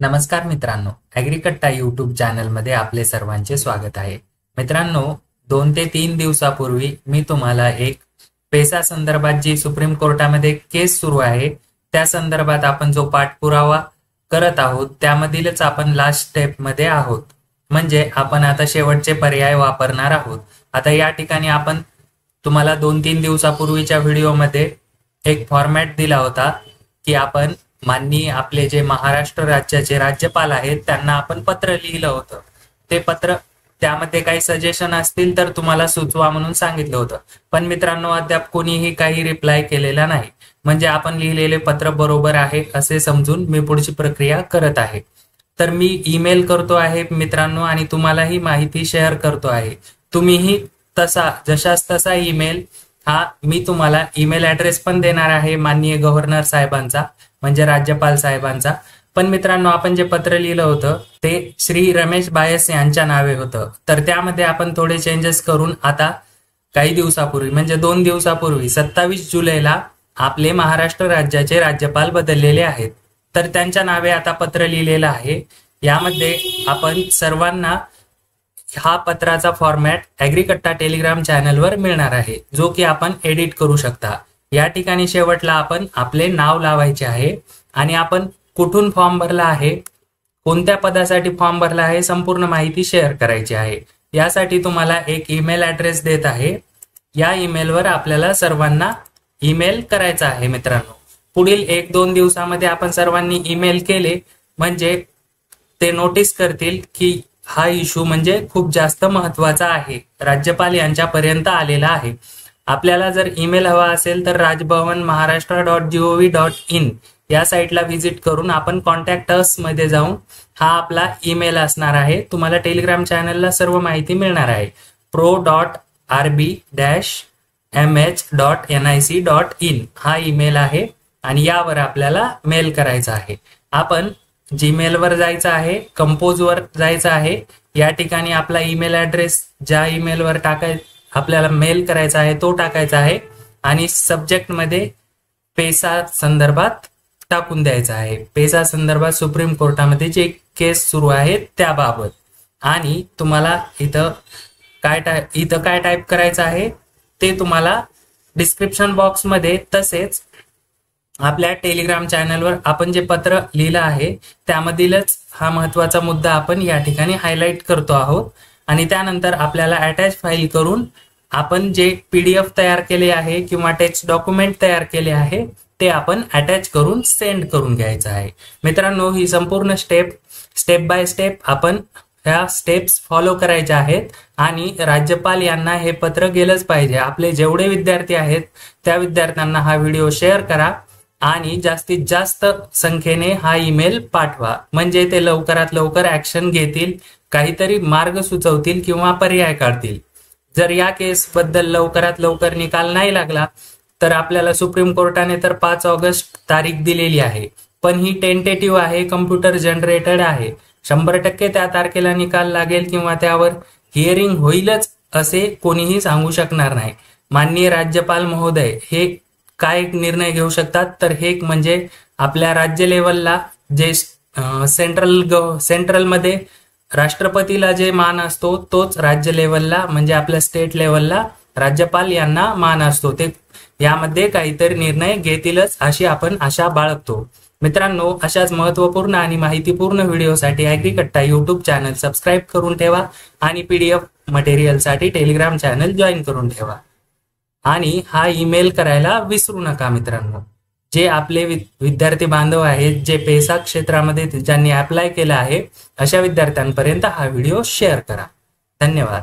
नमस्कार मित्रांनो, ॲग्रीकट्टा यूट्यूब चॅनलमध्ये आपले सर्वांचे स्वागत आहे. मित्रांनो, 2 ते 3 दिवसापूर्वी मी तुम्हाला एक पेसा संदर्भात जी सुप्रीम कोर्टामध्ये केस सुरू आहे त्या संदर्भात आपण जो पाठपुरावा करत आहोत त्यामधीलच आपण लास्ट स्टेपमध्ये आहोत. म्हणजे आपण आता शेवटचे पर्याय वापरणार आहोत. आता या ठिकाणी आपण तुम्हाला 2-3 दिवसापूर्वीच्या व्हिडिओमध्ये एक फॉर्मॅट दिला होता की आपण माननीय आपले जे महाराष्ट्र राज्याचे राज्यपाल आहेत त्यांना आपण पत्र लिहिलं होतं. ते पत्र त्यामध्ये काही सजेशन असतील तर तुम्हाला सुचवा म्हणून सांगितलं होतं. पण मित्रांनो, अद्याप कोणीही काही रिप्लाय केलेला नाही. म्हणजे आपण लिहिलेले पत्र बरोबर आहे असे समजून मी पुढची प्रक्रिया करत आहे. तर मी ईमेल करतो आहे मित्रांनो आणि तुम्हालाही माहिती शेअर करतो आहे. तुम्हीही जशास तसा ईमेल हा मी तुम्हाला ईमेल ॲड्रेस पण देणार आहे माननीय गव्हर्नर साहेबांचा, म्हणजे राज्यपाल साहेबांचा. पण मित्रांनो, आपण जे पत्र लिहिलं होतं ते श्री रमेश बायस यांच्या नावे होतं. तर त्यामध्ये आपण थोडे चेंजेस करून आता काही दिवसापूर्वी म्हणजे 2 दिवसापूर्वी 27 जुलैला आपले महाराष्ट्र राज्याचे राज्यपाल बदललेले आहेत. तर त्यांच्या नावे आता पत्र लिहिलेलं आहे. यामध्ये आपण सर्वांना हा पत्राचा फॉर्मॅट ॲग्रीकट्टा टेलिग्राम चॅनलवर मिळणार आहे, जो की आपण एडिट करू शकता. या ठिकाणी शेवटला आपण आपले नाव लावायचे आहे आणि आपण कुठून फॉर्म भरला आहे, कोणत्या पदासाठी फॉर्म भरला आहे, संपूर्ण माहिती शेअर करायची आहे. यासाठी तुम्हाला एक ईमेल ॲड्रेस देत आहे. या ईमेलवर आपल्याला सर्वांना ईमेल करायचा आहे. मित्रांनो, पुढील 1-2 दिवसामध्ये आपण सर्वांनी ईमेल केले म्हणजे ते नोटीस करतील की हा इश्यू म्हणजे खूप जास्त महत्वाचा आहे, राज्यपाल यांच्यापर्यंत आलेला आहे. आपल्याला जर ईमेल हवा असेल तर rajbhavanmaharashtra.gov.in या साईटला व्हिजिट करून आपण कॉन्टॅक्ट अस मध्ये जाऊन हा आपला ईमेल असणार आहे. तुम्हाला टेलिग्राम चॅनलला सर्व माहिती मिळणार आहे. pro.rb-mh.nic.in हा ईमेल आहे आणि यावर आपल्याला मेल करायचा आहे. आपण जीमेलवर जायचं आहे, कंपोजवर जायचं आहे. या ठिकाणी आपला ईमेल ॲड्रेस ज्या ईमेलवर आपल्याला मेल करायचा आहे तो टाकायचा आहे आणि सब्जेक्टमध्ये पेसा संदर्भात टाकून द्यायचा आहे. पेसा संदर्भात सुप्रीम कोर्टामध्ये जे केस सुरू आहे त्याबाबत. आणि तुम्हाला इथं काय टाईप करायचं आहे ते तुम्हाला डिस्क्रिप्शन बॉक्समध्ये, तसेच आपल्या टेलिग्राम चॅनलवर आपण जे पत्र लिहिलं आहे त्यामधीलच हा महत्वाचा मुद्दा आपण या ठिकाणी हायलाइट करतो आहोत. आणि त्यानंतर आपल्याला अटॅच फाईल करून आपण जे PDF तयार केले आहे किंवा टेक्स्ट डॉक्युमेंट तयार केले आहे ते आपण अटॅच करून सेंड करून घ्यायचं आहे. मित्रांनो, ही संपूर्ण स्टेप बाय स्टेप आपण ह्या स्टेप्स फॉलो करायच्या आहेत आणि राज्यपाल यांना हे पत्र गेलंच पाहिजे. आपले जेवढे विद्यार्थी आहेत त्या विद्यार्थ्यांना हा व्हिडिओ शेअर करा आणि जास्तीत जास्त संख्येने हा ईमेल पाठवा. म्हणजे ते लवकरात लवकर ऍक्शन घेतील, काहीतरी मार्ग सुचवतील किंवा पर्याय काढतील. जर या केस बद्दल लवकरात लवकर निकाल नाही लागला तर आपल्याला सुप्रीम कोर्टाने तर 5 ऑगस्ट तारीख दिलेली आहे, पण ही टेंटेटिव्ह आहे, कम्प्युटर जनरेटेड आहे. 100% त्या तारखेला निकाल लागेल किंवा त्यावर हिअरिंग होईलच असे कोणीही सांगू शकणार नाही. माननीय राज्यपाल महोदय हे काय निर्णय घेऊ शकतात तर हे म्हणजे आपल्या राज्य लेवलला जे सेंट्रलमध्ये राष्ट्रपतीला जे मान असतो तोच राज्य लेवलला म्हणजे आपल्या स्टेट लेवलला राज्यपाल यांना मान असतो. ते यामध्ये काहीतरी निर्णय घेतीलच अशी आपण आशा बाळगतो. मित्रांनो, अशाच महत्वपूर्ण आणि माहितीपूर्ण व्हिडिओसाठी ॲग्रीकट्टा यूट्यूब चॅनल सबस्क्राईब करून ठेवा आणि PDF मटेरियलसाठी टेलिग्राम चॅनल जॉईन करून ठेवा. आणि हा ईमेल करायला विसरू नका. मित्रांनो, जे आपले विद्यार्थी बांधव आहेत जे पेसा क्षेत्रामध्ये ज्यांनी अप्लाय केलं आहे अशा विद्यार्थ्यांपर्यंत हा व्हिडिओ शेअर करा. धन्यवाद.